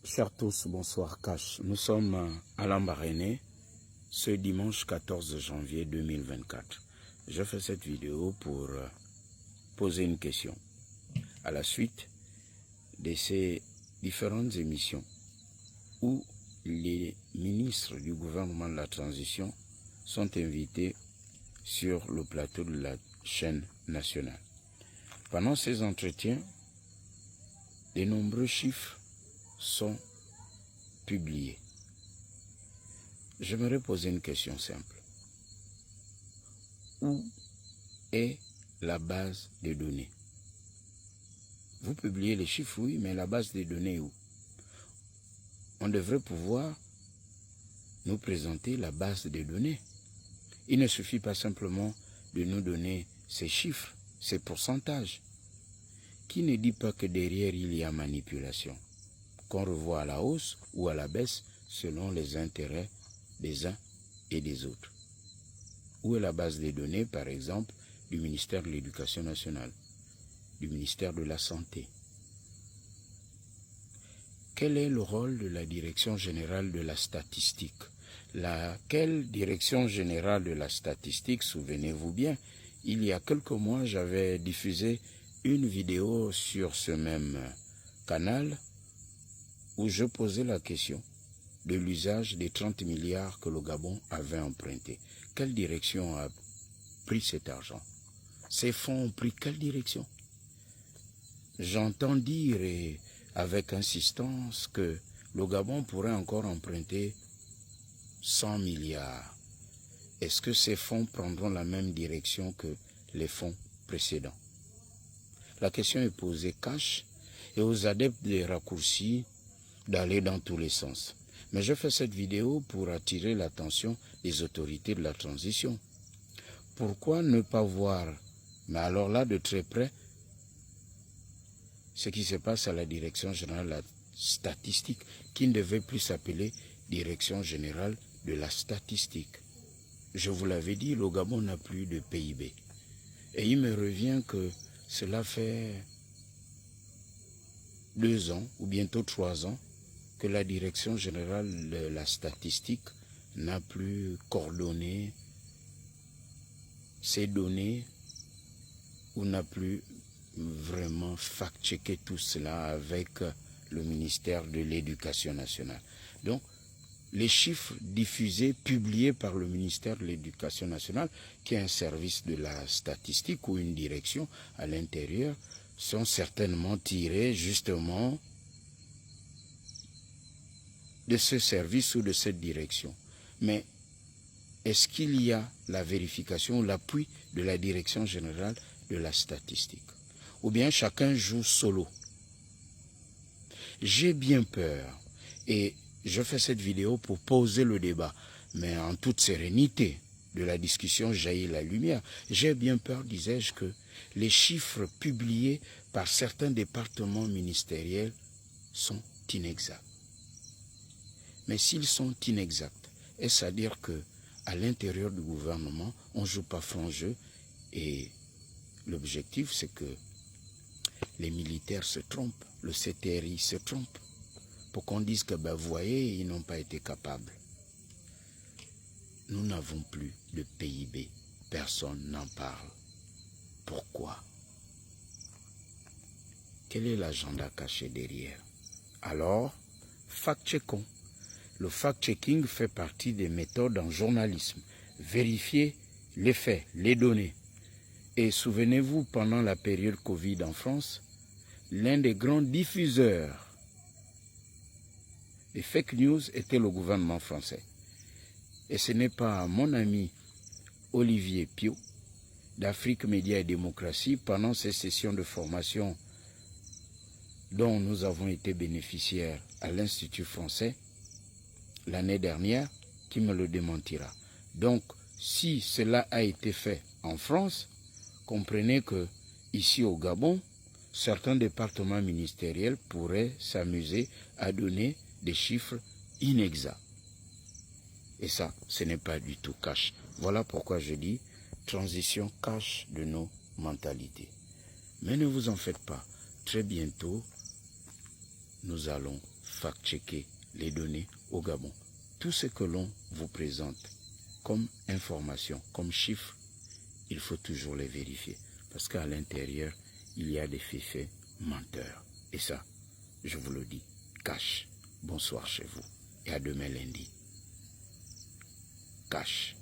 Chers tous, bonsoir Cash. Nous sommes à Lambaréné ce dimanche 14 janvier 2024. Je fais cette vidéo pour poser une question. À la suite de ces différentes émissions où les ministres du gouvernement de la transition sont invités sur le plateau de la chaîne nationale. Pendant ces entretiens, de nombreux chiffres sont publiés. J'aimerais poser une question simple. Où est la base des données? Vous publiez les chiffres, oui, mais la base des données où? On devrait pouvoir nous présenter la base des données. Il ne suffit pas simplement de nous donner ces chiffres, ces pourcentages. Qui ne dit pas que derrière il y a manipulation, qu'on revoit à la hausse ou à la baisse selon les intérêts des uns et des autres? Où est la base des données, par exemple, du ministère de l'Éducation nationale, du ministère de la Santé? Quel est le rôle de la Direction générale de la statistique? Quelle Direction générale de la statistique, souvenez-vous bien, il y a quelques mois, j'avais diffusé une vidéo sur ce même canal où je posais la question de l'usage des 30 milliards que le Gabon avait emprunté. Quelle direction a pris cet argent? Ces fonds ont pris quelle direction? J'entends dire et avec insistance que le Gabon pourrait encore emprunter 100 milliards. Est-ce que ces fonds prendront la même direction que les fonds précédents? La question est posée cash et aux adeptes des raccourcis d'aller dans tous les sens. Mais je fais cette vidéo pour attirer l'attention des autorités de la transition. Pourquoi ne pas voir, mais alors là de très près, ce qui se passe à la Direction générale de la statistique, qui ne devait plus s'appeler Direction générale de la statistique. Je vous l'avais dit, le Gabon n'a plus de PIB. Et il me revient que cela fait 2 ans, ou bientôt 3 ans, que la Direction générale de la statistique n'a plus coordonné ces données ou n'a plus vraiment fact-checké tout cela avec le ministère de l'Éducation nationale. Donc, les chiffres diffusés, publiés par le ministère de l'Éducation nationale, qui est un service de la statistique ou une direction à l'intérieur, sont certainement tirés justement de ce service ou de cette direction. Mais est-ce qu'il y a la vérification ou l'appui de la Direction générale de la statistique? Ou bien chacun joue solo? J'ai bien peur, et je fais cette vidéo pour poser le débat, mais en toute sérénité, de la discussion jaillit la lumière. J'ai bien peur, disais-je, que les chiffres publiés par certains départements ministériels sont inexacts. Mais s'ils sont inexacts, est-ce à dire que à l'intérieur du gouvernement, on ne joue pas franc jeu? Et l'objectif, c'est que les militaires se trompent, le CTRI se trompe, pour qu'on dise que, vous voyez, ils n'ont pas été capables. Nous n'avons plus de PIB. Personne n'en parle. Pourquoi? Quel est l'agenda caché derrière? Alors, fact-checkons. Le fact-checking fait partie des méthodes en journalisme. Vérifier les faits, les données. Et souvenez-vous, pendant la période Covid en France, l'un des grands diffuseurs des fake news était le gouvernement français. Et ce n'est pas mon ami Olivier Pio d'Afrique Média et Démocratie, pendant ces sessions de formation dont nous avons été bénéficiaires à l'Institut français l'année dernière, qui me le démentira. Donc, si cela a été fait en France, comprenez que ici au Gabon, certains départements ministériels pourraient s'amuser à donner des chiffres inexacts. Et ça, ce n'est pas du tout cash. Voilà pourquoi je dis transition cash de nos mentalités. Mais ne vous en faites pas. Très bientôt, nous allons fact-checker les données au Gabon. Tout ce que l'on vous présente comme information, comme chiffre, il faut toujours les vérifier. Parce qu'à l'intérieur, il y a des faits menteurs. Et ça, je vous le dis, cash. Bonsoir chez vous. Et à demain lundi. Cash.